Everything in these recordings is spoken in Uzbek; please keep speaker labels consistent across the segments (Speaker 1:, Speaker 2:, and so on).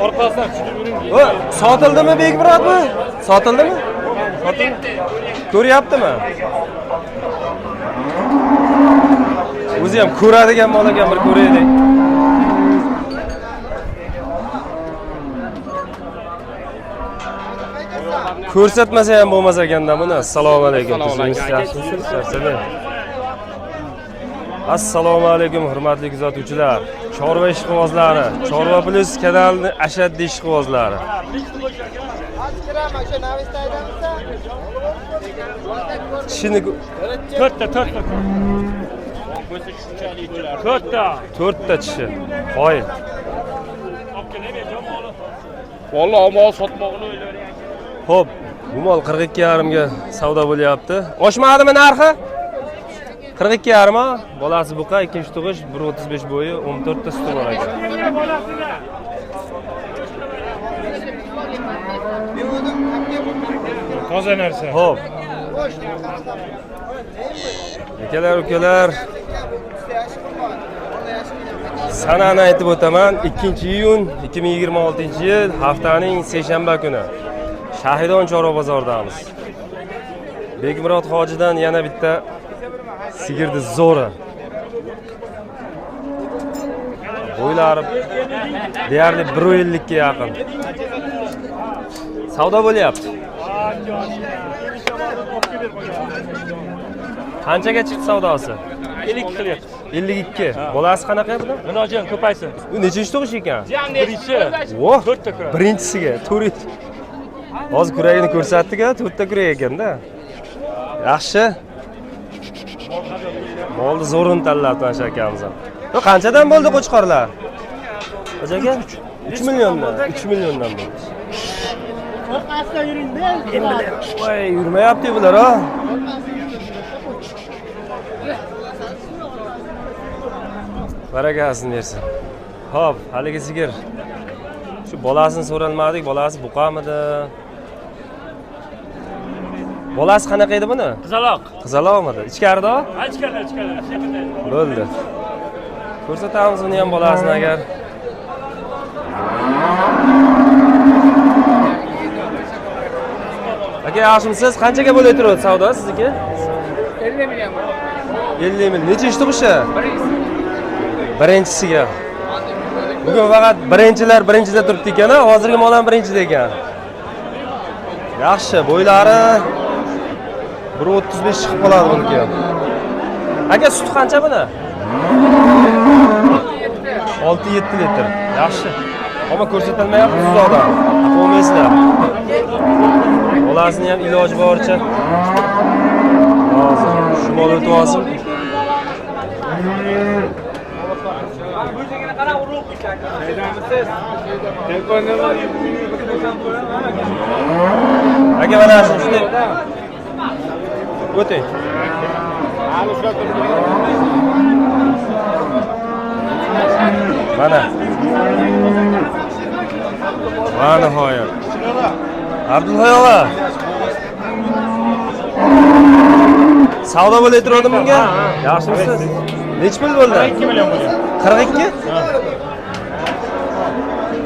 Speaker 1: orqasidan tushirib yuring.
Speaker 2: O, sotildimi Bekmurodmi? Sotildimi? Sotildi. Ko'ryaptimi? O'zi ham ko'radigan mol ekan, bir ko'raylik. Ko'rsatmasa ham bo'lmas ekanda buni. Assalomu alaykum. Assalomu alaykum hurmatli kuzatuvchilar. Chorva ishqibozlari, Chorva Plus kanalining ashaddiy ishqibozlari. Shuni
Speaker 1: 4 ta.
Speaker 2: To'rtta tishi. Qoyil.
Speaker 1: Vallahi mol sotmoqni o'ylayapman.
Speaker 2: Xo'p, bu mol 42,5 ga savdo bo'lyapti. Oshmadimi narxi? 42,5 ha? Bolasi buqa, ikkinchi tug'ish, 1.35 bo'yi, 14 ta suti bor ekan.
Speaker 1: Toza narsa.
Speaker 2: Xo'p. Akalar, ukalar. Sanani aytib o'taman. 2-iyun 2026-yil haftaning seshanba kuni Shahidon Chorva bozoridamiz. Bekmurod hojidan yana bitta sigirni zo'ri. Bo'ylari deyarli 1.50 ga yaqin. Savdo bo'lyapti. Qanchaga chiqdi savdosi?
Speaker 1: 52 qilyapti.
Speaker 2: 52. Bolasi qanaqa bular?
Speaker 1: Munojon ko'paysin.
Speaker 2: U nechinchi tug'ish ekan?
Speaker 1: Birinchi.
Speaker 2: Voh,
Speaker 1: 4 ta kurak.
Speaker 2: birinchisiga 4. Hozir kuragini ko'rsatdik-a, 4 ta kurak ekanda. Yaxshi. Molni zo'rin tanlabdi ana akamiz ham. Bu qanchadan bo'ldi qo'chqorlar? Hojaga 3 milliondan. 3 milliondan bo'ldi.
Speaker 3: Orqasidan yuring-da.
Speaker 2: Voy, yurmayapti bular, ha. Barakasini bersin. Xo'p, haligi sigir. Shu bolasini so'ralmadik, bolasi buqamidi? Bolasi qanaqa edi buni?
Speaker 1: Qizaloq.
Speaker 2: Qizaloqmidi? Ichkarida?
Speaker 1: Ichkarida.
Speaker 2: Bo'ldi. Ko'rsatamiz uni ham bolasini agar. Aka, yaxshimisiz? Qanchaga bo'lib turadi savdo sizniki?
Speaker 3: 50 million.
Speaker 2: 50 ming. Nechinchi tug'ishi? Birinchisiga. Bugun faqat birinchilar birinchida turibdi ekan, hozirgi mol ham birinchida ekan. Yaxshi, bo'ylari 1.35 chiqib qoladi buniki. Aka, suti qancha buni? 6-7 litr. Yaxshi. Ammo ko'rsatilmayapti uzoqdan. Qo'ymaysizlar. Bolasini ham iloji boricha hozir shu mol o'tib olsin. Aka, mana shuni o'ting. Mana. Va nihoyat. Abdulloy aka. Savdo bo'lib turadi bunga? Yaxshimisiz? Nech pul bo'ldi?
Speaker 1: 2 million bo'ldi.
Speaker 2: 42?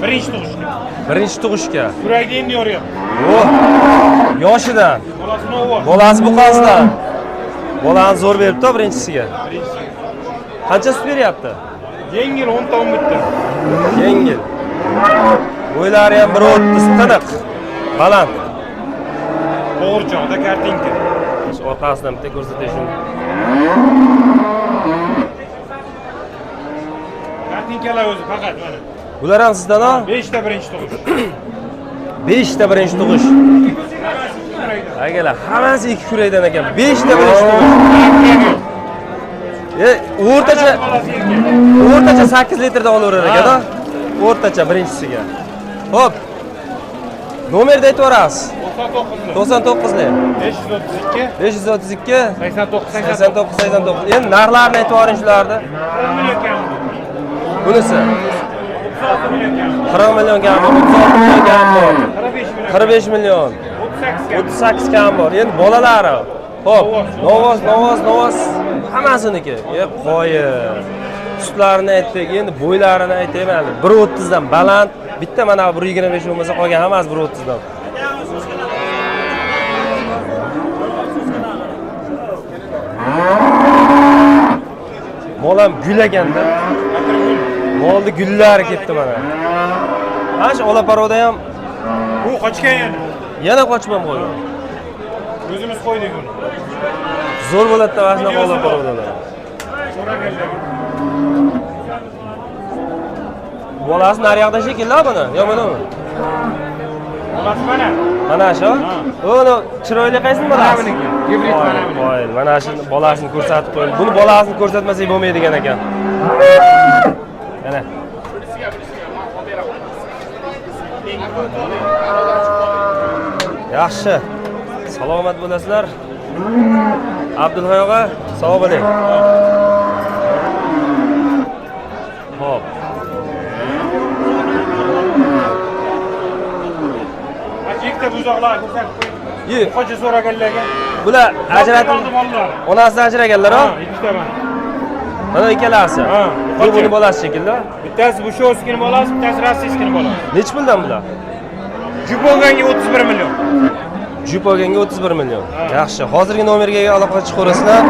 Speaker 1: Birinchi tug'ishga.
Speaker 2: Birinchi tug'ishga.
Speaker 1: Kuragni endi yoryapti.
Speaker 2: Oh! Yoshidan.
Speaker 1: Bolasini o'g'il.
Speaker 2: Bolasi buqasidan. Bolani zo'r beribdi birinchisiga. Qancha sut beryapti?
Speaker 1: Yengil 10 ta 10 bitta.
Speaker 2: Yengil. Bo'ylari ham 1.30 tiniq. Baland.
Speaker 1: To'g'richoqda kartinka.
Speaker 2: Orqasidan bitta ko'rsatay shuni.
Speaker 1: Kartinkalar o'zi faqat mana.
Speaker 2: Bular ham sizdan, ha?
Speaker 1: 5 ta birinchi tug'ish.
Speaker 2: 5 ta birinchi tug'ish. Agalar, hammasi 2 kurakdan ekan. 5 ta birinchi tug'ish. O'rtacha 8 litrdan olaverar ekan-da. O'rtacha birinchisiga. Xo'p. Nomerni aytib berasiz. 99 lik. 532 89. Endi narxlarni aytib yuboring shularni. Bunisi 40 million kam bor, 36 million kam bor, 45 million, 38 kam bor. Endi bolalari. Xo'p, Novos hammasiniki. Qo'yi. Sutlarini aytdik, endi bo'ylarini aytayman. 1.30 dan baland, Bitta mana 1.25 bo'lmasa qolgan hammasi 1.30 dan. Molam gul ekanda. Molni gullari ketdi mana. Mana shu Olaparoda ham
Speaker 1: Bu qochgan yana.
Speaker 2: yana qochmam qo'ydi.
Speaker 1: O'zimiz qo'ydik uni.
Speaker 2: Zo'r bo'ladi-da mana shunaqa Olaparodalar. Bolasi naryoqda shekilli buni, yo manami?
Speaker 1: Bolasi mana.
Speaker 2: Mana shu? Uni chiroyli qaysini bolasi?
Speaker 1: Buniki. Gibrid mana buni.
Speaker 2: Voy, mana shu bolasini ko'rsatib qo'ydi. Buni bolasini ko'rsatmasak bo'lmaydigan ekan. Mana. Yaxshi. Salomat bo'lasizlar. Abdulhay og'a, sog' bo'ling. Xo'p.
Speaker 1: Ikkita buzoqlar ko'rsatib qo'ydik.
Speaker 2: Yi,
Speaker 1: Qo'cha so'raganlarga.
Speaker 2: bular ajratib
Speaker 1: oldi bolalar.
Speaker 2: onasidan ajraganlar,
Speaker 1: Ha,
Speaker 2: ha?
Speaker 1: ikkita mana.
Speaker 2: Mana ikkalasi.
Speaker 1: Ha,
Speaker 2: Bu buni bolasi shekilli.
Speaker 1: Bittasi bu sho'skini bolasi, bittasi rossiyskini bolasi.
Speaker 2: Nech puldan bular?
Speaker 1: Jup olganga 31 million.
Speaker 2: Jup olganga 31 million. Yaxshi. Hozirgi nomerga aloqa chiqarasizlar.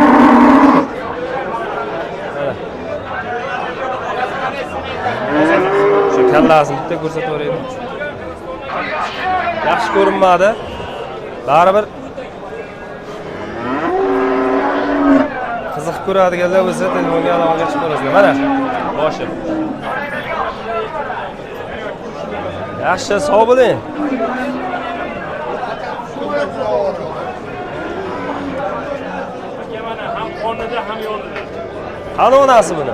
Speaker 2: Shu kallasini bitta ko'rsatib o'raydi. Yaxshi ko'rinmadi. Baribir qiziq ko'radiganlar bo'lsa telefonga aloqaga chiqarasizlar. Mana boshi. Yaxshi, sog' bo'ling.
Speaker 1: Ham qonida, ham yo'lida.
Speaker 2: Qani onasi buni?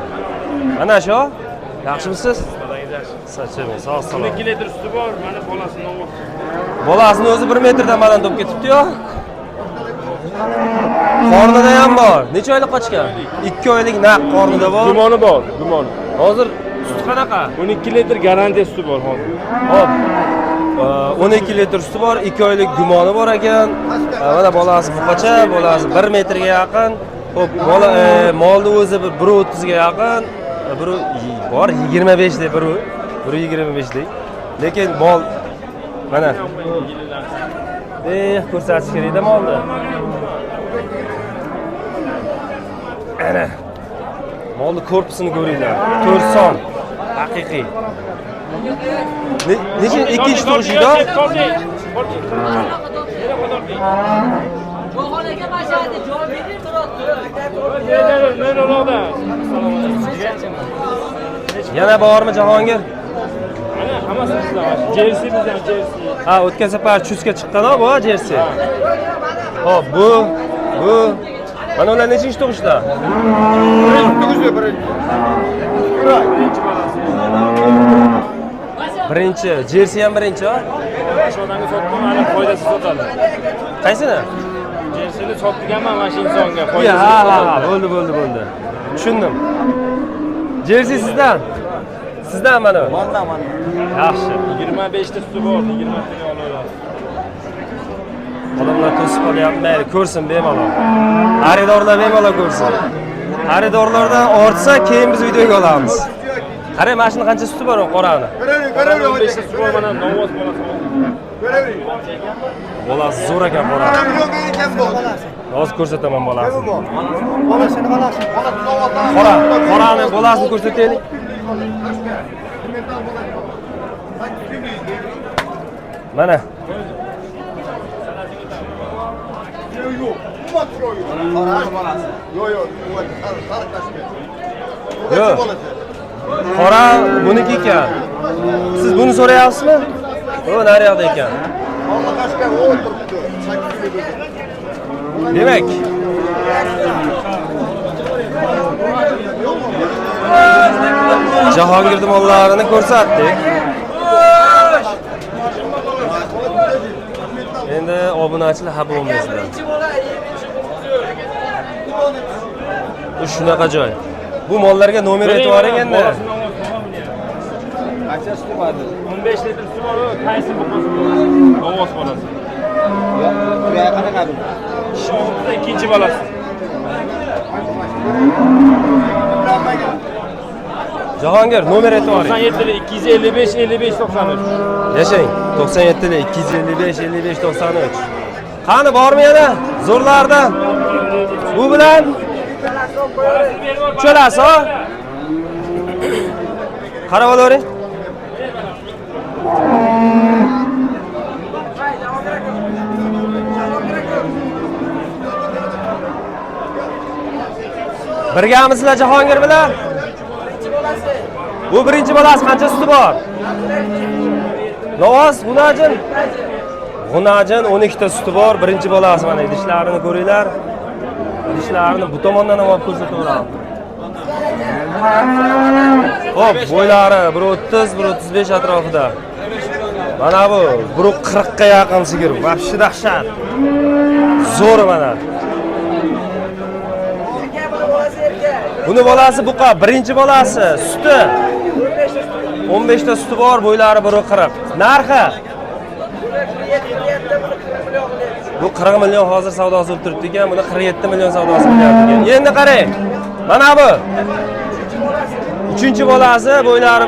Speaker 2: Mana shu. Yaxshimisiz? Sachimi, sog' salomat.
Speaker 1: 2 litr suti bor, mana bolasini olmoqchi.
Speaker 2: Bolasini o'zi 1 metrdan baland bo'lib ketibdi-yu. Qornida ham bor. Necha oylik qochgan? 2 oylik naq qornida bor.
Speaker 1: Gumoni bor, gumon.
Speaker 2: Hozir sut qanaqa?
Speaker 1: 12 litr garantiya suti bor hozir.
Speaker 2: Hop. 12 litr suti bor, 2 oylik gumoni bor ekan. Mana bolasi buqacha, bolasi 1 metrga yaqin. Hop, molni o'zi 1.30 ga yaqin. Bor 25 deb 1.25 deb. Lekin mol mana ko'rsatish kerak-da molni. Ana. Molni korpusini ko'ringlar. 4 son. Haqiqiy. Necha ikkinchi tug'ishida?
Speaker 4: Jo'xonaga mashhadi, joy bering
Speaker 2: Yana bormi Jahongir?
Speaker 1: Mana hammasi sizlar. Jersi bizdan jersi.
Speaker 2: Ha, o'tgan safar chusga chiqqan bu jersi. Hop, bu mana ular nechinchi tug'ishda? Birinchi, jersi ham birinchi, ha?
Speaker 1: Sho'danga sotdim, mana foydasiz sotadi.
Speaker 2: Qaysini?
Speaker 1: Jersini sotganman mana shu insonga
Speaker 2: Ha,
Speaker 1: foydasiz.
Speaker 2: bo'ldi. Tushundim. Jersi sizdan. Sizdan mana.
Speaker 3: Mandan.
Speaker 2: Yaxshi.
Speaker 1: 25 ta suti bor, 20 taga oladi.
Speaker 2: Odamlar to'sib qolyapti, mayli ko'rsin bemalol. Xaridorlar bemalol ko'rsin. Xaridorlardan ortsa keyin biz videoga olamiz. Qarang, mana shuni qancha suti bor qorani?
Speaker 1: 15 ta suti bor mana novoz bolasi.
Speaker 2: Bolasi zo'r ekan qorani. Hozir ko'rsataman bolasini. Qorani bolasini ko'rsataylik. Mana. Yo'q. Qora buniki ekan. Siz buni so'rayapsizmi? O, naryoqda ekan. Demak, Jahongirning mollarini ko'rsatdik. Endi obunachilar xafa bo'lmaysizlar. Bu shunaqa joy. Bu mollarga nomer aytib yuboring endi.
Speaker 1: Qancha suti bor? 15 litr suti bor, qaysi bo'lsa novoz bolasi.
Speaker 3: Buraya qanaqa bu?
Speaker 1: Shu ikkinchi bolasi.
Speaker 2: Jahongir nomer aytib yuboring.
Speaker 1: 97 255 55 93.
Speaker 2: Yashang. 97 255 55 93. Qani bormi yana? Zo'rlardan. Bu bilan cho'lasi, ha? Qarab olavering. Birgamisizlar Jahongir bilan? Bu birinchi bolasi qancha suti bor? Novoz, G'unajin. G'unajin 12 ta suti bor, birinchi bolasi mana idishlarini ko'ringlar. Idishlarini bu tomondan ham olib ko'rsataman. Hop, bo'ylari 130, 135 atrofida. Mana bu 140 ga yaqin sigir, vobshe dahshat. Zo'r mana. Buni bolasi buqa, birinchi bolasi, suti 15 ta suti bor, bo'ylari 140. Narxi? Bu 40 million hozir savdosi bo'lib turibdi ekan, buni 47 million savdosi bo'lyapti ekan. Endi qarang. Mana bu. Uchinchi bolasi, bo'ylari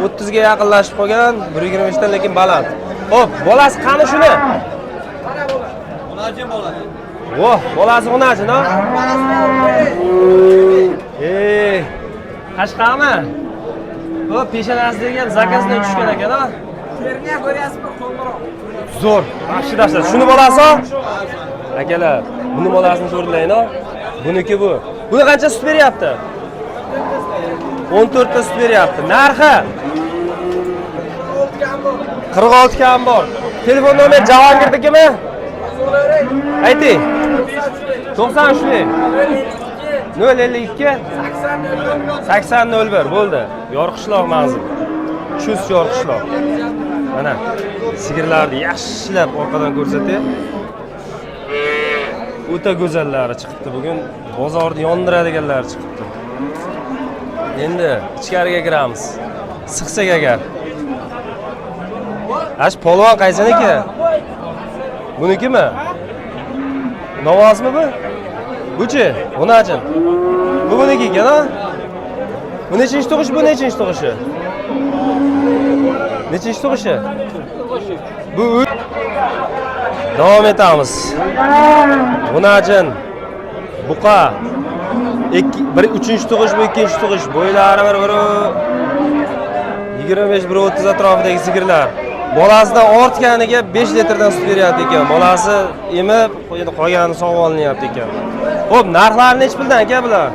Speaker 2: 130 ga yaqinlashib qolgan, 125 dan lekin baland. Xo'p, bolasi qani shuni?
Speaker 3: G'unajin bolasi.
Speaker 2: Voh, bolasi G'unajin, ha? Qashqami? Xo'p, peshonasiga ham zakazdan tushgan ekan, ha?
Speaker 4: Terga ko'ryapsizmi, qo'ng'iroq?
Speaker 2: Zo'r. Yaxshi dashlar. Shuni bolasi? Akalar, buni bolasini ko'rlayin, ha? Buniki bu. Buni qancha sut beryapti? 14 ta sut beryapti. Narxi? 46 kam bor. Telefon nomer Jahongirnikimi? Ayting. 93 052 8001 bo'ldi. Yorqishloq manzil. Chust Yorqishloq. Mana sigirlarni yaxshilab orqadan ko'rsatay. O'ta go'zallari chiqibdi bugun. Bozorni yondiradiganlar chiqibdi. Endi ichkariga kiramiz. Siqsak agar. Ash polvon qaysiniki? Bunikimi? Novozmi bu? Buchi? G'unajin. Bu buniki ekan, ha? Bu nechinchi tug'ish, bu nechinchi tug'ishi? Nechinchi tug'ishi? Bu davom etamiz. G'unajin. Buqa. Bir uchinchi tug'ish, bu ikkinchi tug'ish. Bo'ylari 25-130 atrofidagi sigirlar. Bolasidan ortganiga 5 litrdan sut beryapti ekan. Bolasi emib, qolgani sog'ib olinyapti ekan. Xo'p, narxlari nech puldan aka bular?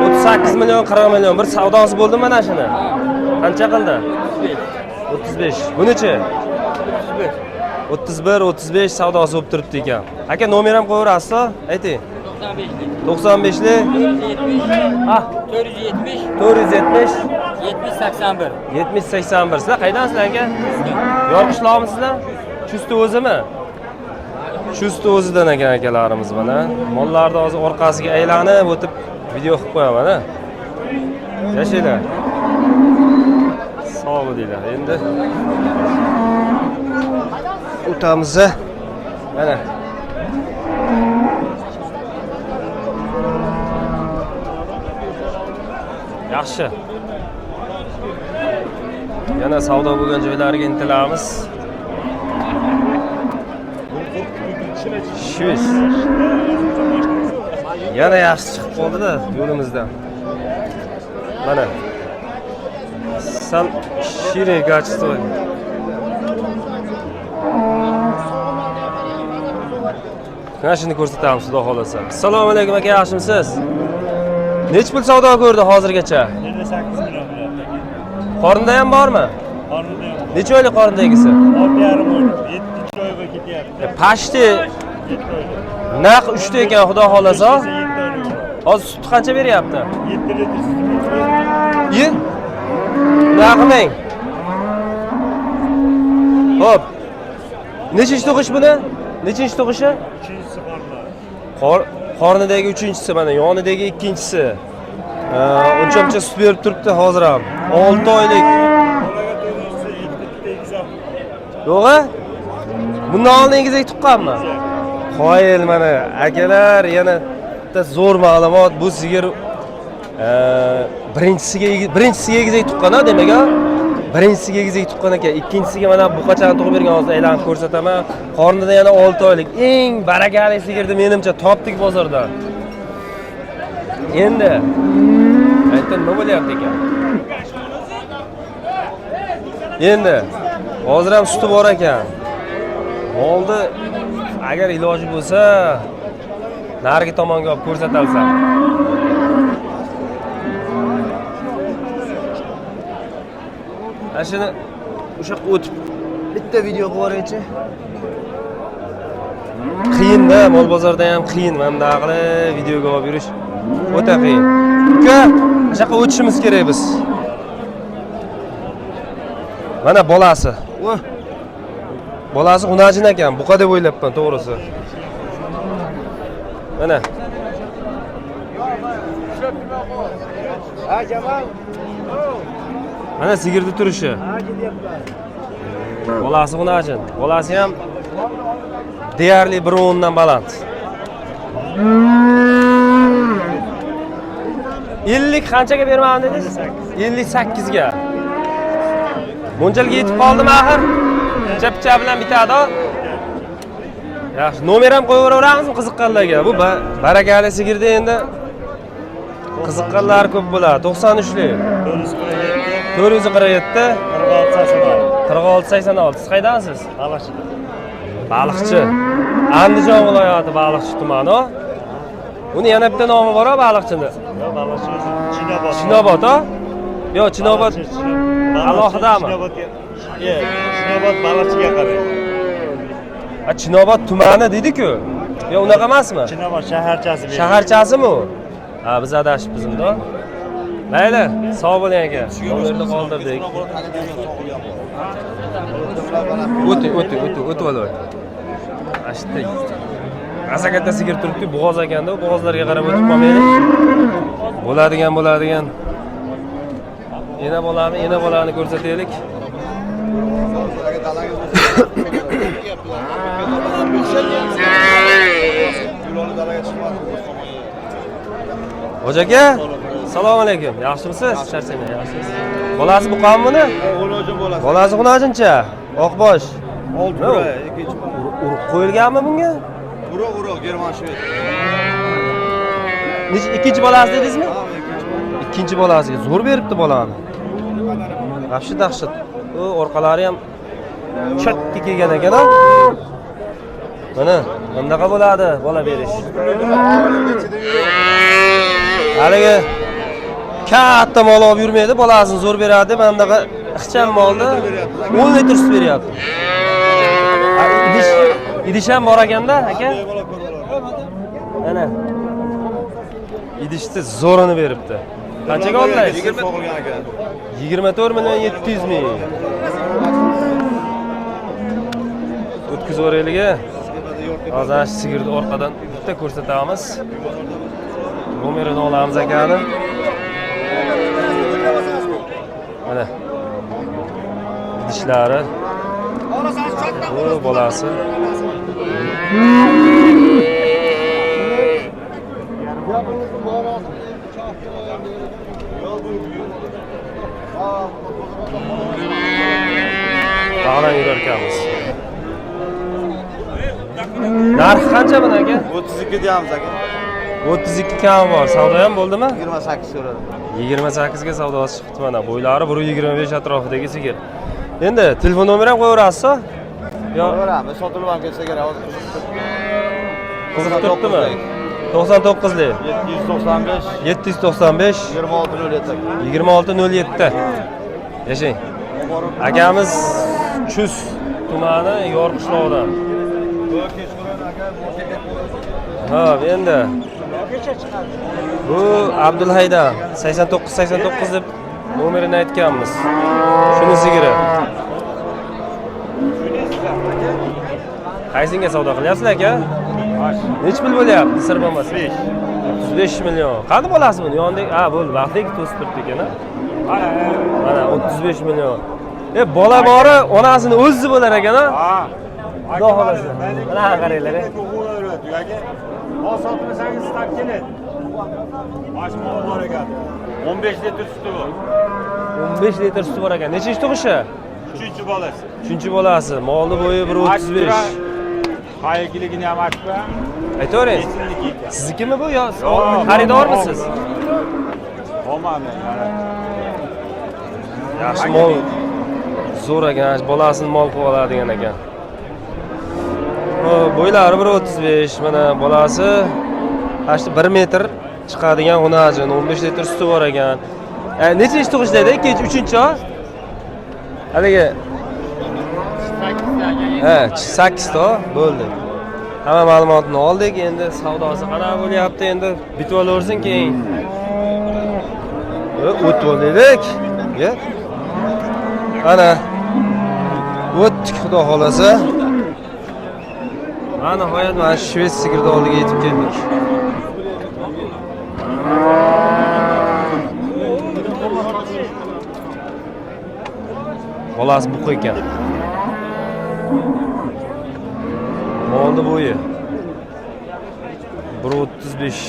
Speaker 2: 38 million, 40 million. Bir savdosi bo'ldi mana shuni. Qancha qildi? 35. Bunichi? 31, 35 savdosi bo'lib turibdi ekan. Aka nomer ham qo'yaverasiz-a? Ayting. 95 lik
Speaker 4: 470
Speaker 2: 470
Speaker 4: 70 81.
Speaker 2: 70-81. Sizlar qaydansizlar aka? Yorqishloqmisizlar? Chustni o'zimi? Chustni o'zidan ekan akalarimiz mana. Mollarni hozir orqasiga aylanib o'tib video qilib qo'yaman, ha. Yashanglar. Sog' bo'linglar. Endi o'tamiz. Mana yaxshi. Yana savdo bo'lgan joylariga intilamiz. Shus. Yana yaxshi chiqib qoldi-da yo'limizdan. Mana. Sal shirin kачество. Mana shuni ko'rsatamiz, xudo xolasa. Assalomu alaykum aka, yaxshimisiz? Nech pul savdo ko'rdi hozirgacha?
Speaker 1: 58 million bo'lyapti.
Speaker 2: Qornida ham bormi?
Speaker 1: Qornida ham.
Speaker 2: Necha oylik qornidagisi?
Speaker 1: 6,5 oylik. 7 oyga ketyapti.
Speaker 2: Pashti
Speaker 1: 7 oylik.
Speaker 2: naq 3 ta ekan, xudo xolasa.
Speaker 1: 7 oylik.
Speaker 2: Hozir sut qancha beryapti?
Speaker 1: 7 litr sut.
Speaker 2: Yi? Naqmang. Hop. Nechinchi tug'ish buni? Nechinchi tug'ishi?
Speaker 1: 3-chi qornida.
Speaker 2: Qornidagi 3-chisi, mana yonidagi 2-chisi. Uncha sut berib turibdi hozir ham. 6 oylik. Yo'q-a? Bundan oldin egizak tuqqanmi? Qoyil mana akalar, yana bitta zo'r ma'lumot. Bu sigir birinchisiga egizak tuqqan demak a. Birinchisiga egizak tuqqan ekan, ikkinchisiga mana buqachani tug'ib bergan, hozir aylanib ko'rsataman. Qornida yana 6 oylik. Eng barakali sigirni menimcha topdik bozordan. Endi aytdim nima bo'lyapti ekan? Endi hozir ham suti bor ekan. Molni agar iloji bo'lsa, narigi tomonga olib ko'rsatalsam. Ashuni o'sha o'tib bitta video qilib yuboraychi. Qiyin-da, mol bozorda ham qiyin. Mana bunday qilib videoga olib yurish o'ta qiyin. Uka, o'shaqa o'tishimiz kerak biz. Mana bolasi. Bolasi xunajin ekan, buqa deb o'ylabman, to'g'risi. Mana. Ha, Jamal. Mana sigirni turishi. Bolasi xunajin. Bolasi ham deyarli 1.10 dan baland. 50 qanchaga bermadim dedingiz? 58 ga. Mo'ljalga yetib qoldimi axir? Chapcha bilan bitadi. Yaxshi, nomer ham qo'yaveramizmi qiziqqanlarga? Bu barakali sigirda endi qiziqqanlar ko'p bo'ladi. 93lik. 447 4686. Siz qaydansiz?
Speaker 1: Baliqchi.
Speaker 2: Baliqchi. Andijon viloyati Baliqchi tumani. Uni yana bitta nomi bor-ku baliqchini.
Speaker 1: Yo'q, baliqchi Chinobod.
Speaker 2: Chinobod, a? Yo'q, Chinobod alohidami?
Speaker 1: Chinobod baliqchiga qaraydi.
Speaker 2: A Chinobod tumani dedi-ku. Yo, unaqa emasmi?
Speaker 1: Chinobod shaharchasi.
Speaker 2: Shaharchasimi u? Ha, biz adashibmiz unda. Mayli, sog' bo'ling aka. Nomerni qoldirdik. O'tib olay. Ashta. Asakatda sigir turibdi, bo'g'oz ekanda, u bo'g'ozlarga qarab o'tib qolmaylik. Bo'ladigan. Yana bolani ko'rsataylik. Hoca aka, assalomu alaykum. Yaxshimisiz? Charchamay, yaxshimisiz. Bolasi buqami buni?
Speaker 3: O'g'ilojin bolasi.
Speaker 2: Bolasi xunajincha, oqbosh.
Speaker 3: Olti ikkinchi.
Speaker 2: Urib qo'yilganmi bunga?
Speaker 3: Urug', German shved.
Speaker 2: Ikkinchi bolasi dedingizmi? Ikkinchi bolasiga zo'r beribdi bolani. Dahshat. O orqalari ham chatga kelgan ekan-a. Mana bundaqa bo'ladi bola berish. Haligi katta mol olib yurmaydi, bolasini zo'r beradi. Mana bunaqa ixcham molni 10 litr sut beryapti. Idish ham bor ekanda, aka. Mana. Idishni zo'rini beribdi. Qanchaga oldingiz?
Speaker 3: 20 so'g'ilgan ekan.
Speaker 2: 24 million 700 ming. O'tkazib o'raylik-a. Hozir sigirni orqadan bitta ko'rsatamiz. Nomerini olamiz akani. Mana. Idishlari. O, bolasi. Dağdan yürürkenmiz. Narxi qancha buni aka?
Speaker 3: 32 deyamiz aka.
Speaker 2: 32 kam bor. Savdo ham bo'ldimi?
Speaker 3: 28 so'radi.
Speaker 2: 28 ga savdosi chiqdi mana. Bo'ylari 1.25 atrofidagi sigir. Endi telefon nomeri ham qo'yaverasiz-ku? Yo,
Speaker 3: Qo'yaveramiz. Sotilib ham ketsa kerak. Hozir
Speaker 2: qiziq turibdimi? 99lik.
Speaker 3: 795
Speaker 2: 795
Speaker 3: 2607
Speaker 2: 2607. Yashang. Akamiz Chus tumani Yorqishloqdan. Ha, endi bu Abdulhayda 89 deb nomerini aytganmiz. Shuni sigiri. Qaysinga savdo qilyapsiz aka? Nech pul bo'lyapti, sir bo'lmasa? 35 million. Qani bo'lasi buni? Yonidagi, ha, bo'ldi, vaqtdagi to'sib turibdi ekan-a. Mana 35 million. Bola bori onasini o'zi bo'lar ekan-a? Ha. Xudo xolasa. Mana qaranglar. Hol sotmasangiz tak keladi.
Speaker 1: Aç malı var ekan. 15 litr suti bor.
Speaker 2: 15 litr suti bor ekan. Nechinchi tug'ishi?
Speaker 1: 3-chi bolasi.
Speaker 2: 3-bolasi. Molni bo'yi 1.35.
Speaker 1: Qayergiligini ham aytib qo'yam.
Speaker 2: Aytavering.
Speaker 1: Esinliki ekan.
Speaker 2: Siznikimi bu yo xaridormisiz?
Speaker 1: Olmadi.
Speaker 2: Yaxshi mol. Zo'r ekan, bolasini mol qilib oladigan ekan. Bo'ylari 1.35, mana bolasi 1 metr chiqadigan xunajin, 15 litr suti bor ekan. Nechinchi tug'ish dedi? 2-3-chi? Haligi 8 ta bo'ldi. Hamma ma'lumotni oldik. Endi savdosi qanaqa bo'lyapti? Endi bitib olaversin keyin. O't olaylik. Ana o'tdik, xudo xolasa. Mana nihoyat mana Shvets sigirni oldiga yetib keldik. Bolasi buq ekan. Molni bo'yi 1.35.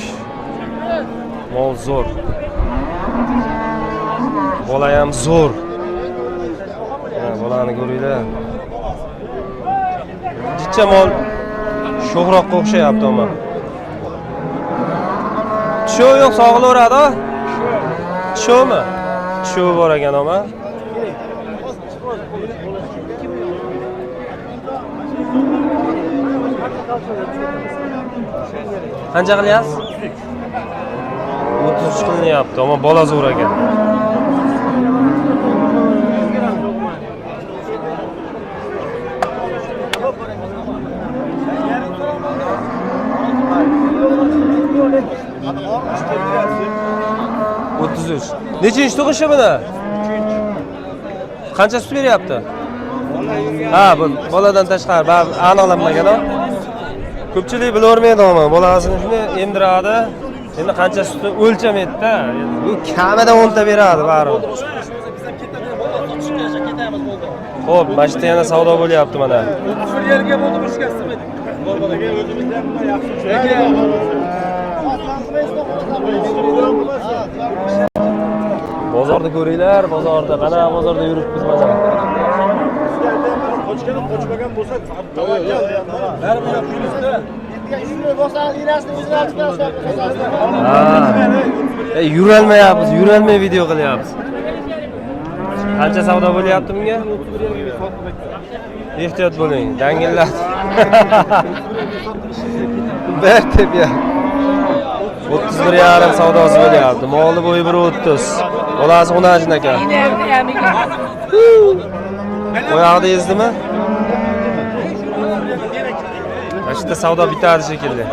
Speaker 2: Mol zo'r. Bola ham zo'r. Bolani ko'ringlar. Jicha mol sho'xroqqa o'xshayapti ama. Shu yo'q, sog'ilaveradi. Shumi? Shu bor ekan ama. Qancha qilyapsiz? 33 qilinyapti, ama bola zo'r ekan. Nechinchi tug'ishi buni? Qancha sut beryapti? Ha, bu boladan tashqari, baribir aniqlanmagan. Ko'pchilik bilavermaydi ama bolasini shuni emdiradi. Endi qancha sutni o'lchamaydi-da. Bu kamida 10 ta beradi baribir. Xo'p, mana shu yana savdo bo'lyapti mana.
Speaker 1: 31 yerga bo'ldi, bu shikastmaydi. Bolbolaga o'zimizdan buni yaxshi.
Speaker 2: Bozorda ko'ringlar, bozorda qanaqa bozorda yuribmiz mana.
Speaker 1: Qochganib qochmagan bo'lsa, tavakkal. Baribir yopishingizda.
Speaker 2: Yurolmayapmiz, video qilyapmiz. Qancha savdo bo'lyapti bunga? Ehtiyot bo'ling, dangillar. Ber tepya. 31,5 savdosi bo'lyapti. Molni bo'yi 1.30. Bolasi xunajin ekan. Oyog'ida ezdimi? Mana shu savdo bitadi shekilli.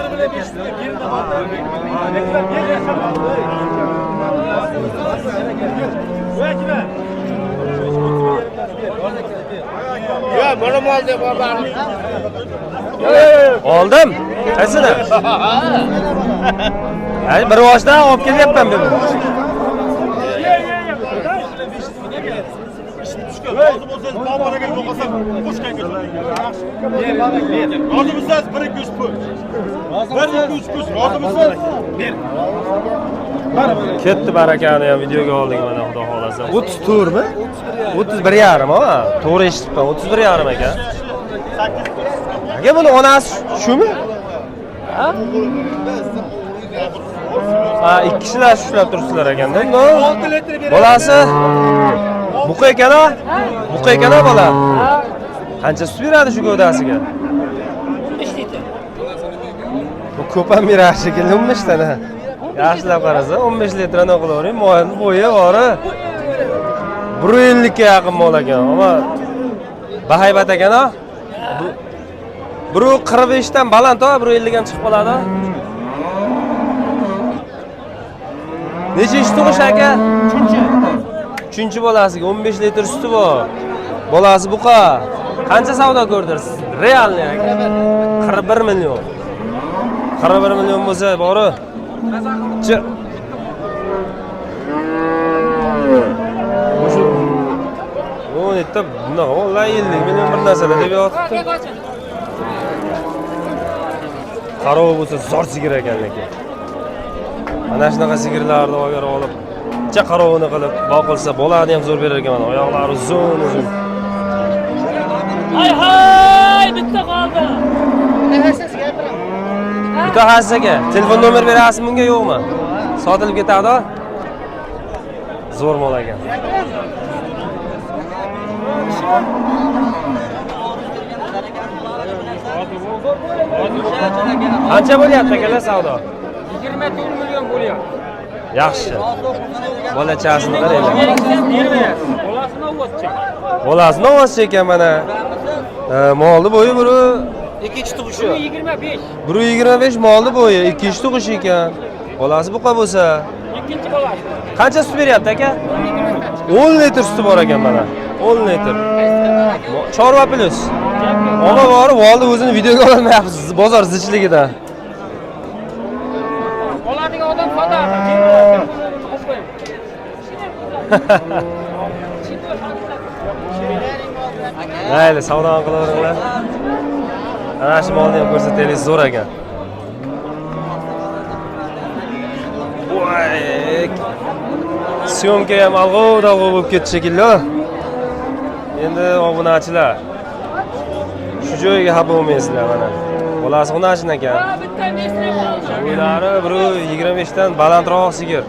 Speaker 3: Ya, mana mol deb oldim.
Speaker 2: Oldim. Qaysini? Ay, bir boshdan olib kelyapman men.
Speaker 1: Rozi bo'lsangiz, bobolaga yo'qolsam, qo'shgan ko'chaman. Rozimisiz? 1-2-3 pul. 1-2-3 pul. Rozimisiz? Ber.
Speaker 2: Ketdi barakani ham videoga oldik mana, xudo xolasa. 34 mi? 31,5 ha? To'g'ri eshitibman, 31,5 ekan. Aka buni onasi shumi? Ha? Ha, ikki kishilar ushlab turibsizlar ekanda. Bolasi buqa ekan-a? Buqa ekan-a bola? Qancha sut beradi shu gavdasiga?
Speaker 4: 15 litr.
Speaker 2: Bu ko'p ham beradi shekilli 15 tana. Yaxshilab qarasa 15 litrni qilavering, molni bo'yi bori 150 ga yaqin mol ekan, ammo bahaybat ekan-a? Bu 45 dan baland, 150 ham chiqib qoladi. Nechinchi tug'ish aka? 3-chi bolasiga 15 litr suti bor. Bolasi buqa. Qancha savdo ko'rdirsiz? Realni aka. 41 million. 41 million bo'lsa, bori. O'sha o netta bunda vallahi 50 million bir narsalar deb yotibdi. Qarov bo'lsa zor sigir ekan lekin. Mana shunaqa sigirlarni olib olib, icha qarovini qilib, boqilsa bolani ham zo'r berar ekan mana. Oyoqlari uzun.
Speaker 4: Hay, bitta qoldi.
Speaker 2: Mutaxassis aka, telefon nomer berasizmi bunga yo'qmi? Sotilib ketadi. Zo'r mol ekan. Qancha bo'lyapti akalar savdo?
Speaker 1: 24 million bo'lyapti.
Speaker 2: Yaxshi. Bolachasini qaranglar.
Speaker 1: Bolasini o'tcha.
Speaker 2: Bolasini ovozchi ekan mana. Molni bo'yi biri
Speaker 1: Ikkinchi tug'ishi 25.
Speaker 2: biri 25 molni bo'yi, ikkinchi tug'ish ekan. Bolasi buqa bo'lsa,
Speaker 1: Ikkinchi bolasi.
Speaker 2: qancha sut beryapti aka? 10 litr suti bor ekan mana. 10 litr. Chorva plus. Og'a borib, oldi o'zini videoga olmayapsiz, bozor zichligidan.
Speaker 1: Oladigan odam sotadi.
Speaker 2: Mayli, savdo qilaveringlar. Ana shu molni ham ko'rsataylik, zo'r ekan. Voy! Syomka ham alg'ov-dalg'ov bo'lib ketdi shekilli. Endi obunachilar shu joyga xafa bo'lmaysizlar mana. Bolasi xunashin ekan.
Speaker 1: Bitta nesne qoldi.
Speaker 2: Uylari biri 25 dan balandroq sigir.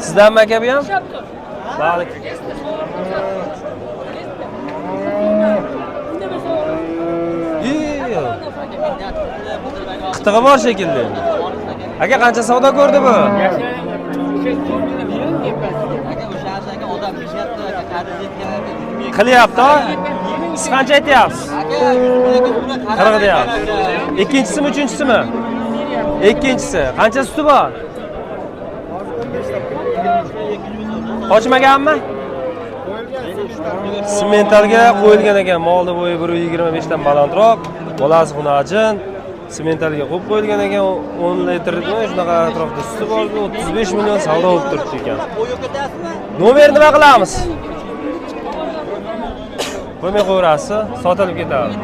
Speaker 2: Sizdanmi aka bu ham? Balik. Qitig'i bor shekilli. Aka qancha savdo ko'rdi bu? Qilyapti. Siz qancha aytyapsiz? 40 deyapsiz. Ikkinchisimi, uchinchisimi? Ikkinchisi. Qancha suti bor? Qochmaganmi? Simentalga qo'yilgan ekan. Molni bo'yi 1.25 dan balandroq, bolasi xunajin. Simentalga qo'yib qo'yilgan ekan, 10 litrdan shunaqa atrofda suti bor, 35 million savdo bo'lib turibdi ekan. Nomer nima qilamiz? Qo'ymay qo'yarasiz, sotilib ketadi.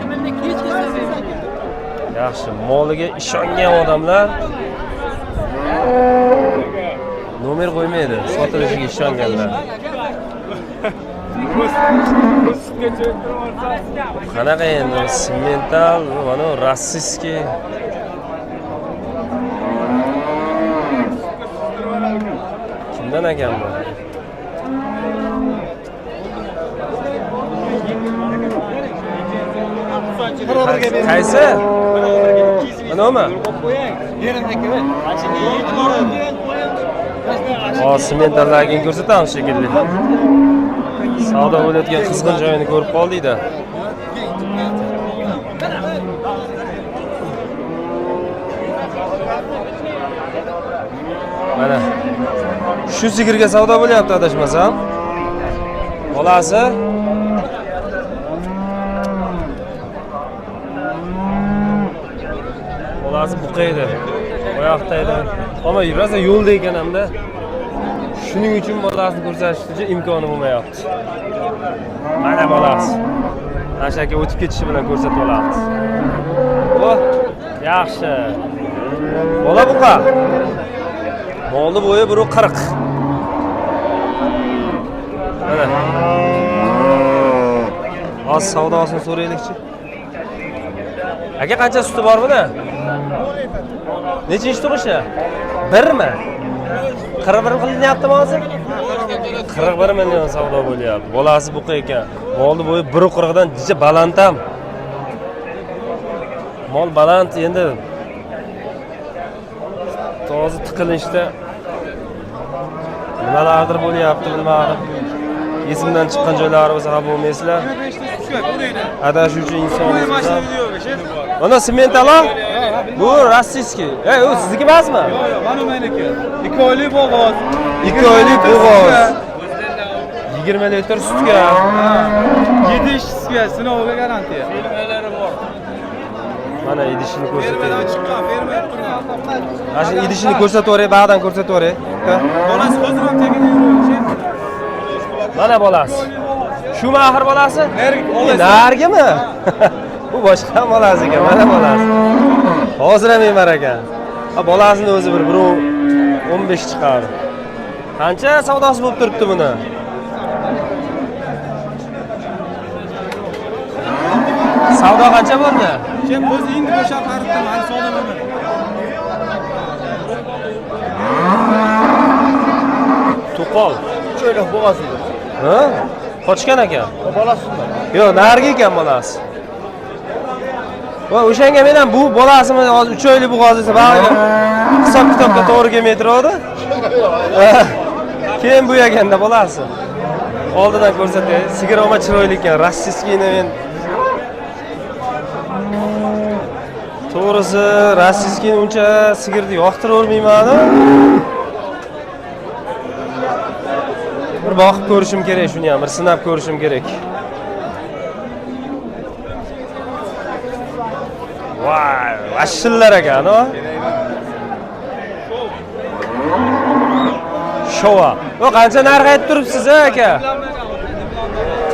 Speaker 2: Yaxshi, moliga ishongan odamlar nomer qo'ymaydi, sotilishiga ishonganlar. Qanaqa endi simental, mana rossiyskiy. Kimdan ekan bu? Qaysi? Manami? Simentallarni ko'rsatamiz shekilli. Savdo bo'layotgan qizg'in joyini ko'rib qoldik-da. Mana shu sigirga savdo bo'lyapti adashmasam. Bolasi buqaydi. Oyoqda edi. Ammo yuraza yo'lda ekan hamda. Shuning uchun bolasini ko'rsatish uchun imkoni bo'lmayapti. Mana bolasi. Ashaka o'tib ketishi bilan ko'rsatib olamiz. Oh, yaxshi. Bola buqa. Molni bo'yi 1.40. Mana. Oz savdosini so'raylikchi. Aka qancha suti bor buni? Nechinchi tug'ishi? 1 mi? 41 qilinyaptimi hozir? 41 million savdo bo'lyapti. Bolasi buqa ekan. Molni bo'yi 1.40 dan jicha baland ham. Mol baland endi. To'g'ri tiqilinishda nimalardir bo'lyapti bilmadim. Esimdan chiqqan joylari bo'lsa xafa bo'lmaysizlar. Adashuvchi inson. Mana simentalo? Bu rossiyskiy. U sizniki emasmi?
Speaker 5: Yo'q, mana meniki. 2 oylik bo'g'oz.
Speaker 2: 2 oylik bo'g'oz. 20 litr sutga.
Speaker 5: 7 ishga sinovga garantiya.
Speaker 1: Filmalari bor.
Speaker 2: Mana idishini ko'rsataylik.
Speaker 5: Chiqqan ferma turgan.
Speaker 2: Mana shu idishini ko'rsatib o'ray, ba'dan ko'rsatib o'ray.
Speaker 5: Bolasi hozir ham tekin yuruvchi.
Speaker 2: Mana bolasi. Shumi axir bolasi? Nargimi? Bu boshqa bolasi ekan, mana bolasi. Hozir ham emar ekan. Ha, bolasini o'zi bir 15 chiqadi. Qancha savdosi bo'lib turibdi buni? Savdo qancha bo'ldi?
Speaker 5: Kim biz endi o'sha qaritdim, hali savdolayman.
Speaker 2: To'qol.
Speaker 3: Şöyle boğazı.
Speaker 2: Ha? Qochgan ekan.
Speaker 3: Balasında.
Speaker 2: Yo'q, narigi ekan bolasi. Va o'shanga men ham bu bolasini hozir 3 oylik bo'g'oz desa, bag'ri hisob kitobga to'g'ri kelmay turadi. Keyin bu yaganda bolasi. Oldidan ko'rsatay. Sigir oma chiroyli ekan, rossiyskiyni men to'g'risi rossiyskiyni uncha sigirni yoqtiravermayman. Bir boqib ko'rishim kerak, shuni ham bir sinab ko'rishim kerak. Vay, vashillar ekan, o. Shova. O qancha narx aytib turibsiz, aka?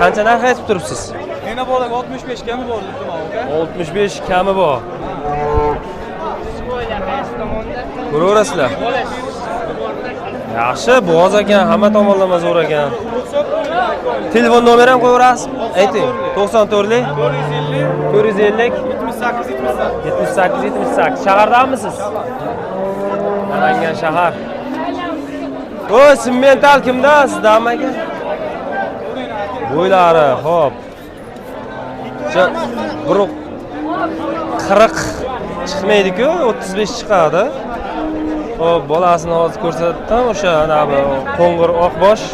Speaker 2: Qancha narx aytib turibsiz?
Speaker 5: Mena bolaga 65 kami bor dedim aka.
Speaker 2: 65 kami bor. Ko'raverasizlar. Yaxshi, bo'g'oz ekan, hamma tomonlama zo'r ekan. Telefon nomeri ham qo'yaverasiz? Ayting. 94lik 450 78 78. Shahardamisiz? Namangan shahar. O, Simmental kimda? Sizdami aka? Bo'ylari, xo'p. 40 chiqmaydi-ku, 35 chiqadi. Xo'p, bolasini hozir ko'rsatdim, o'sha ana bu qo'ng'ir oqbosh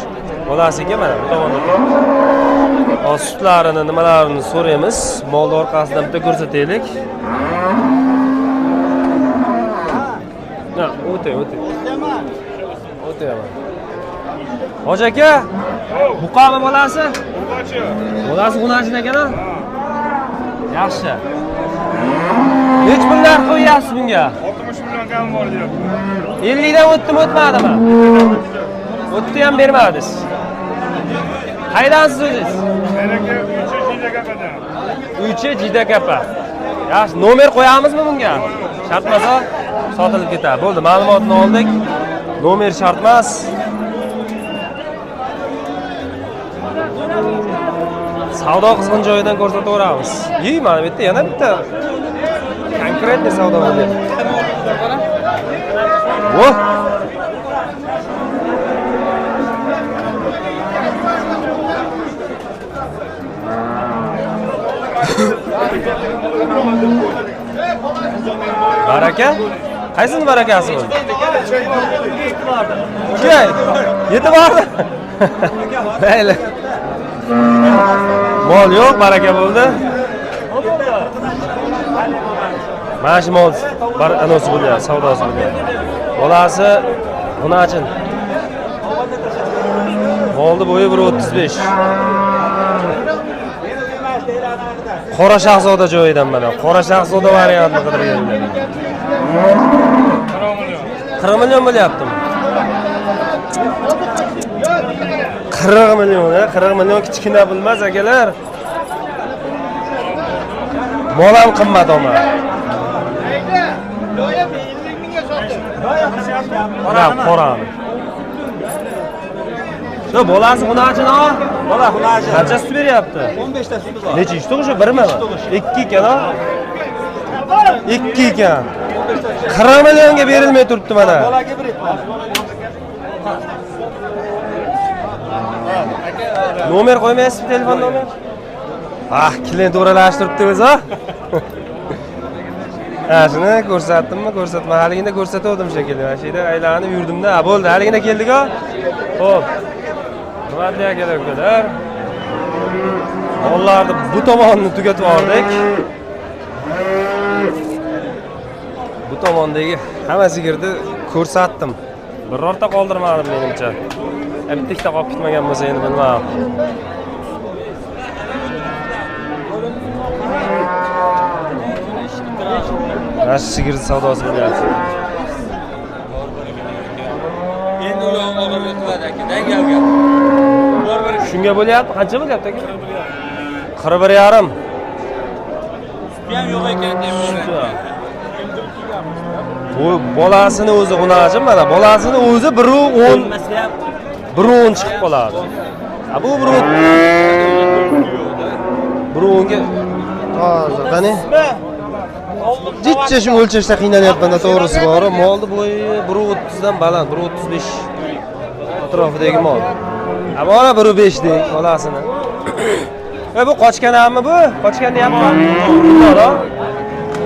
Speaker 2: bolasiga mana bu tomonda. Hozir sutlarini, nimalarini so'raymiz. Molni orqasidan bitta ko'rsataylik. Na, o'tay. O'tayman. Hoji aka, buqami bolasi? Bolasi g'unajin ekan-a? Yaxshi. Nech pullar qo'yasiz bunga?
Speaker 1: 60 million kam bor deyapti.
Speaker 2: 50 dan o'tdimi, o'tmadimi? O'tdi ham bermadingiz. Qaydansiz o'zingiz?
Speaker 1: Meniki 3 Jidakapadan.
Speaker 2: 3 Jidakapa. Yaxshi, nomer qo'yamizmi bunga? Shart emas, sotilib ketadi. Bo'ldi, ma'lumotni oldik. Nomer shart emas. Savdo qizg'in joyidan ko'rsataveramiz. Mana bu yerda yana bitta konkretniy savdo bo'lyapti. Vo! Baraka? Qaysini barakasi bu? Key, yetib bordi. Mayli. Mol yo'q, baraka bo'ldi. Mana shu mol anosi bo'lyapti, savdosi bo'lyapti. Bolasi g'unajin. Molni bo'yi 1.35. Qora Shahzoda joyidan mana. Qora Shahzoda variantini qidirganlar. 40 million bo'lyaptimi? 40 million, 40 million kichkina bilmas akalar. Mol ham qimmat olma. Qorani. Shu bolasi g'unajin, ha? Bola g'unajin. Qancha sut beryapti?
Speaker 5: 15 ta suti bor.
Speaker 2: Necha ish tug'ishi? Birmi? 2 ekan, ha? 2 ekan. 40 millionga berilmay turibdi mana.
Speaker 5: Bolaga bir
Speaker 2: Nomer qo'ymaysizmi, telefon nomer? Klient o'ralashtiribdi o'zi, ha? Shuni ko'rsatdimmi, ko'rsatma. Haligina ko'rsatdim shekilli. Mana shu yerda aylanib yurdim-da. Bo'ldi, haligina keldik-ku. Xo'p. Hurmatli akalar. Mollarni bu tomonni tugatib oldik. Bu tomondagi hamma sigirni ko'rsatdim. Birorta qoldirmadim menimcha. Bitta qolib ketmagan bo'lsa endi bilmayman. Mana shu sigir savdosi bo'lyapti.
Speaker 3: Endi ular olib o'tadi aka, galga.
Speaker 2: Shunga bo'lyapti, qancha bo'lyapti aka? 41,5.
Speaker 3: Ham yo'q ekan deb.
Speaker 2: Bu bolasini o'zi xunachi mana bolasini o'zi 1.10
Speaker 3: Bo'lmasa ham
Speaker 2: 1.10 chiqib qoladi. Ha bu 1.10 ga hozir qani? Jichcha shu o'lchashda qiynalyapman-da to'g'risi bor. Molni bo'yi 1.30 dan baland, 1.35 atrofidagi mol. Ha mana 1.5 dek bolasini. Va bu qochgan hammi bu? Qochgan deyapman. To'g'ri.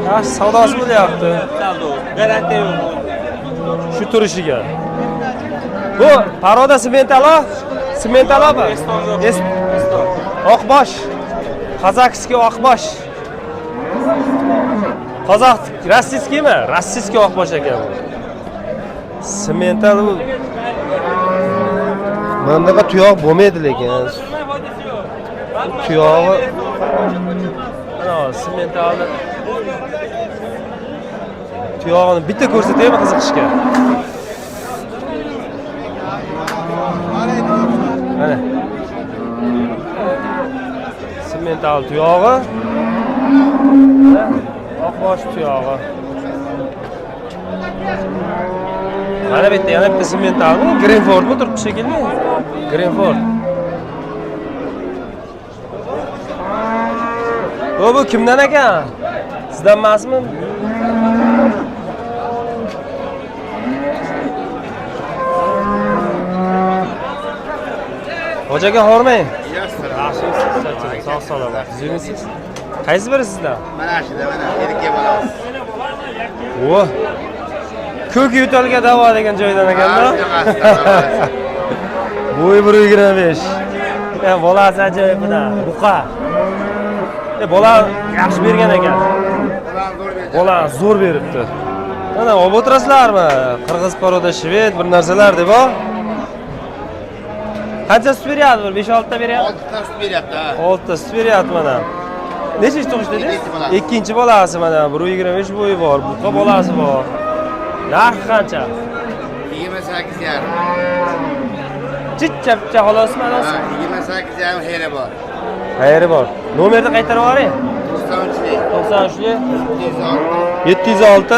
Speaker 2: Yaxshi savdosi bo'lyapti.
Speaker 3: savdo. Garantiya yo'q.
Speaker 2: Shu turishiga. Bu paroda sementalo? Sementalomi? Oqbosh. Qozogskiy oqbosh. Qozoq rossiyskiymi? Rossiyskiy oqbosh ekan bu. Semental bu. Bundaqa tuyoq bo'lmaydi lekin. Tuyog'i ana sementalni tuyog'ini bitta ko'rsataymi qiziqishga? Mana. Semental tuyog'i. Oqbosh tuyog'i. Mana bitta yana bitta sementalmi? Greenfordmi turibdi shekilli? Greenford. Bu kimdan ekan? Sizdan emasmi? Hocaga hormang. Yaxshimisiz? Sog' salomat. Sizmisiz? Qaysi biri sizdan?
Speaker 6: Mana shunda mana erkak bolamiz.
Speaker 2: O. Ko'k yo'talga davo degan joydan ekanda. Bo'yi 1.25. Ya bolasi ajoyibda. Buqa. Bola yaxshi bergan ekan. Bola zo'r beribdi. Mana olib o'tirasizlarmi? Qirg'iz poroda shved bir narsalar deb o. Qancha sut beryapti? 5-6 ta beryapti.
Speaker 6: 6 ta sut beryapti.
Speaker 2: 6 ta sut beryapti mana. Nechinchi tug'ish dedingiz? Ikkinchi bolasi mana 1.25 bo'yi bor. Buqa bolasi bor. Narxi qancha?
Speaker 6: 28,5.
Speaker 2: Chicha xolosmi anasi?
Speaker 6: 28,5 xayri bor.
Speaker 2: Xayri bor. Nomerni qaytarib yuboring.
Speaker 6: 93
Speaker 2: 706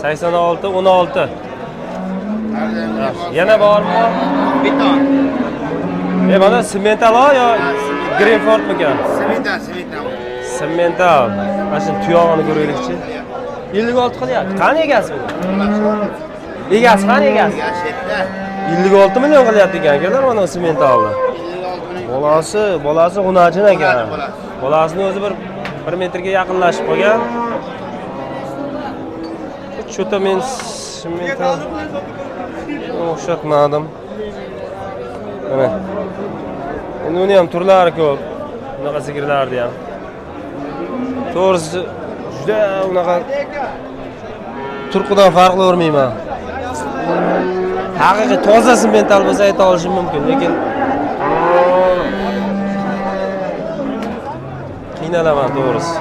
Speaker 6: 86
Speaker 2: 16. Yana bormi?
Speaker 6: Beton.
Speaker 2: Mana sementalo yo Greenfordmikan?
Speaker 6: Sementan.
Speaker 2: Semental. Mana shu tuyog'ini ko'raylikchi. 56 qilyapti. Qani egasi bu? Egasi qani egasi?
Speaker 6: Yashitda.
Speaker 2: 56 million qilyapti ekan-kalar mana sementalni.
Speaker 6: 56 ming.
Speaker 2: Bolasi xunajin ekan. Bolasini o'zi 1 metrga yaqinlashib qolgan. Cho'ta men semental o'xshatmadim. Mana. Endi uni ham turlari ko'p. Bunaqa sigirlarni ham. To'g'risi juda unaqa turqidan farqli o'rmayman. Haqiqiy toza semental bo'lsa ayta olishim mumkin, lekin qiynalaman to'g'risi.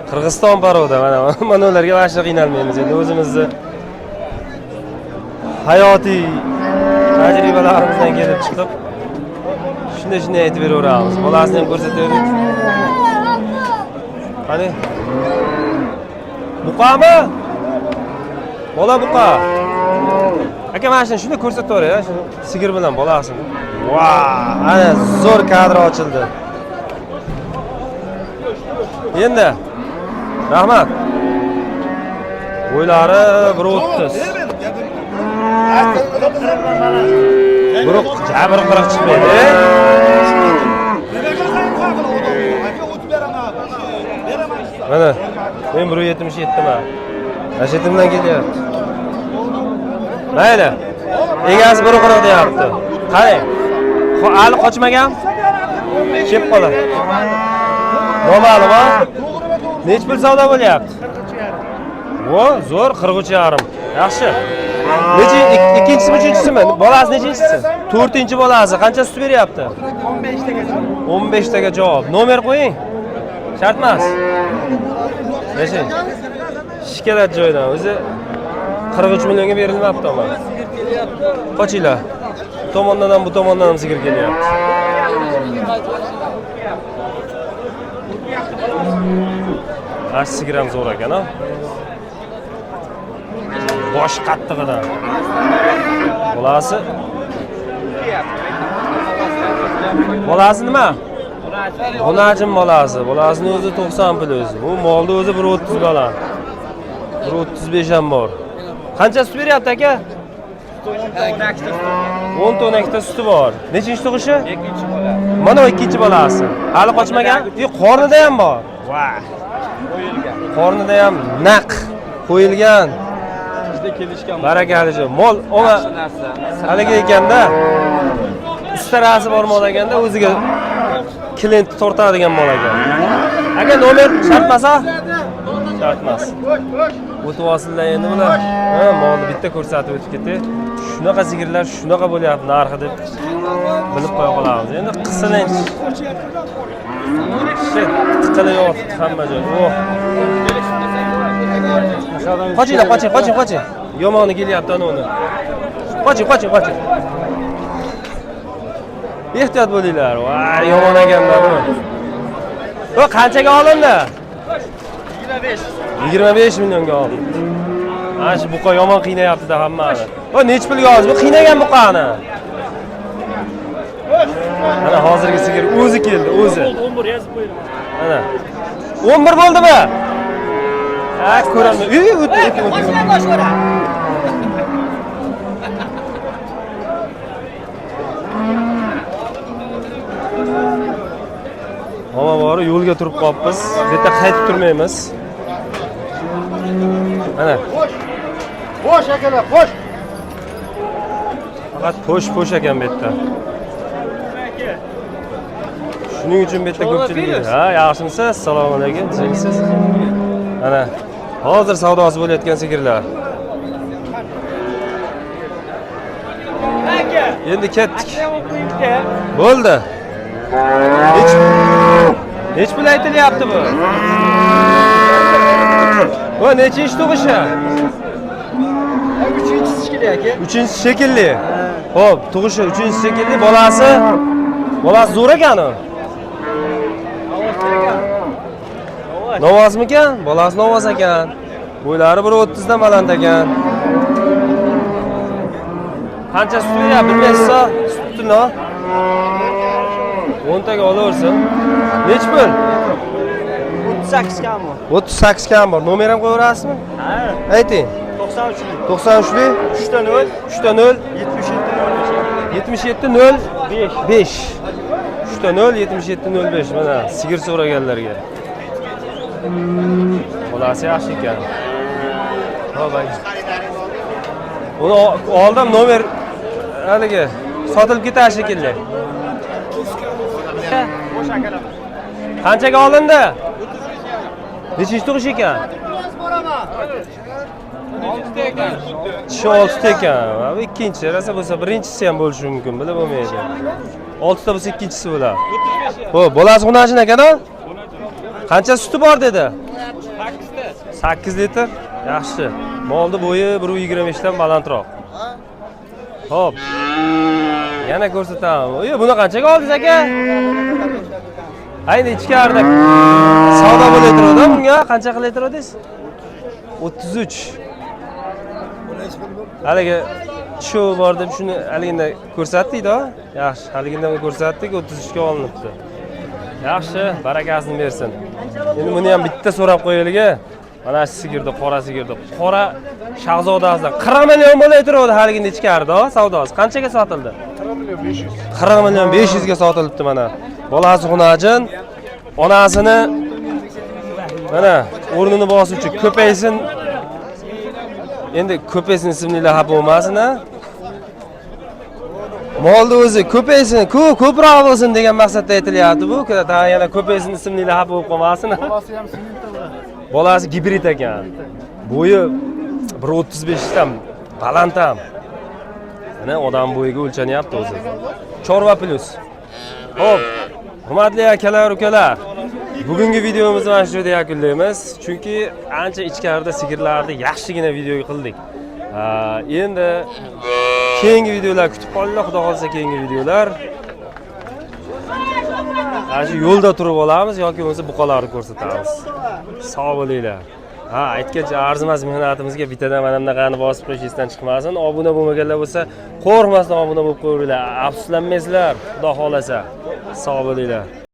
Speaker 2: Qirg'iziston paroda mana ularga vaqtida qiynalmaymiz. Endi o'zimizni hayotiy tajribalarimizdan kelib chiqib shunday aytib beraveramiz. Bolasini ham ko'rsataverdik. Qani? Buqami? Bola buqa. Aka mana shuni ko'rsatib yuboray, shu sigir bilan bolasini. Vau, ana zo'r kadr ochildi. Endi rahmat. Bo'ylari 1.30. Biroq jabr qirq chiqmaydi. Mana men 1.77 man. Rashetimdan kelyapti. Mayli. Egasi 1.40 deyapti. Qarang. Ali qochmagan? Kelib qoladi. Noma'lum ha? Nech pul savdo bo'lyapti? Vo, zo'r 43,5. Yaxshi. Nechi ikkinchisimi, uchinchisimi? Bolasi nechinchisi? 4-bolasi. Qancha sut beryapti?
Speaker 5: 15 tagacha.
Speaker 2: 15 taga javob. Nomer qo'ying. Shart emas. Nechi? Shikalat joydan. O'zi 43 millionga berilmabdi ama. Qochinglar. Bu tomondan ham bu tomondan ham sigir kelyapti. Mana shu sigir ham zo'r ekan, ha. Bosh qattig'idan. Bolasi. Bolasi nima? Xonajin bolasi. Bolasini o'zi 90 pul o'zi. Bu molni o'zi 130 baland. 135 ham bor. Qancha sut beryapti aka? 10 tonna ikkita suti bor. Nechinchi tug'ishi?
Speaker 1: Ikkinchi bola.
Speaker 2: Mana o ikkinchi bolasi. Hali qochmagan? Yo'q, qornida ham bor. Voy.
Speaker 1: Qo'yilgan.
Speaker 2: Qornida ham naq qo'yilgan.
Speaker 1: Bizda kelishgan.
Speaker 2: Barakali shu. Mol ona
Speaker 1: narsa.
Speaker 2: haligi ekanda ustarasi bor mol ekanda o'ziga klient tortadigan mol ekan. Agar nomer shartmasa? Shartmas. O'tib olsinlar endi bular. Ha, molni bitta ko'rsatib o'tib ketdi. Shunaqa sigirlar shunaqa bo'lyapti narxi deb bilib qo'ya qolamiz. Endi qisilinch. Tiqilayapti hamma joy. Oh. Qochinglar, qoching. Yomoni kelyapti ana uni. Qoching. Ehtiyot bo'linglar. Voy, yomon ekanlar bu. O qanchaga olindi? 25 millionga oldim. Ana shu buqa yomon qiynayapti-da hammani. O nech pulga olsiz? Bu qiynagan buqani. Ana hozirgi sigir o'zi keldi, o'zi.
Speaker 1: 11 yozib qo'ydim.
Speaker 2: Ana. 11 bo'ldimi? Ha, ko'raman. O't. Mana bori yo'lga turib qolibmiz. Bu yerda qaytib turmaymiz. Ana.
Speaker 6: Boş akalar, boş.
Speaker 2: Faqat po'sh ekan bu yerda. Shuning uchun bu yerda ko'pchilik. Ha, yaxshimisiz? Assalomu alaykum. Siz? Ana. Hozir savdosi bo'layotgan sigirlar. Endi ketdik. Bo'ldi. Hech pul aytilyapti bu. Bu nechinchi tug'ishi?
Speaker 5: 3-chi shekilli aka.
Speaker 2: 3-chi shekilli. Xo'p, tug'ishi 3-chi shekilli, bolasi zo'r ekan u. Novozmikan? Bolasi novoz ekan. Bo'ylari 130 dan baland ekan. Qancha sut beryapti bilmaysiz-a? Sutini 10 taga olaversin. Nech pul?
Speaker 5: 38 kam bor.
Speaker 2: 38 kam bor. Nomer ham qo'yaverasizmi?
Speaker 5: Ha.
Speaker 2: Ayting.
Speaker 5: 93.
Speaker 2: 93
Speaker 5: 3 0
Speaker 2: 77 0 5 3 0 77 05 mana sigir so'raganlarga. Bolasi yaxshi ekan. Xo'p. Uni oldim nomer haligi sotilib ketadi shekilli. Qanchaga olindi? Nechinchi tug'ish ekan?
Speaker 1: 6 ekan.
Speaker 2: Shu 6 ta ekan. Bu ikkinchi, rosa bo'lsa birinchisi ham bo'lishi mumkin, bilib bo'lmaydi. 6 ta bo'lsa ikkinchisi bo'ladi. Xo'p, bolasi xunajin ekan-a? Qancha suti bor dedi? 8 litr. Yaxshi. Molni bo'yi 1.25 dan balandroq. Xo'p. Yana ko'rsataman. Oy, buni qanchaga oldingiz aka? Ayni ichkarida savdo bo'lib turadi bunga. Qancha qilib turadingiz? 33. Haligi shu bor deb shuni haligini ko'rsatdik-da. Yaxshi, haligini ko'rsatdik, 33 ga olinibdi. Yaxshi, barakasini bersin. Endi buni ham bitta so'rab qo'yaylik. Mana shu sigirdi, qora sigirdi. Qora shahzodasidan 40 million bo'lib turadi haligini ichkarida, savdosi. Qanchaga sotildi? 40 million 500 ga sotilibdi mana. Bolasi xunajin, onasini mana o'rnini bosuvchi ko'paysin. Endi ko'paysin ismlilar xafa bo'lmasin-a. Molni o'zi ko'paysin, ko'proq bo'lsin degan maqsadda aytilyapti bu. Yana ko'paysin ismlilar xafa bo'lib qolmasin.
Speaker 6: Bolasi ham sizningda.
Speaker 2: Bolasi gibrid ekan. Bo'yi 1.35 dan baland ham. Mana odam bo'yiga o'lchanyapti o'zi. Chorva plus. Xo'p, hurmatli akalar, ukalar. Bugungi videomizni mana shu yerda yakunlaymiz. Chunki ancha ichkarida sigirlarni yaxshigina video qildik. Endi keyingi videolar kutib qolinglar, xudo xolsa keyingi videolar. Shu yo'lda turib olamiz yoki bo'lmasa buqalarni ko'rsatamiz. Sog' bo'linglar. Ha, aytgancha arzimas mehnatimizga bittadan mana bunaqani bosib qo'yish esdan chiqmasin. Obuna bo'lmaganlar bo'lsa, qo'rqmasdan obuna bo'lib qo'yinglar. Afsuslanmaysizlar, xudo xolasa. Sog' bo'linglar.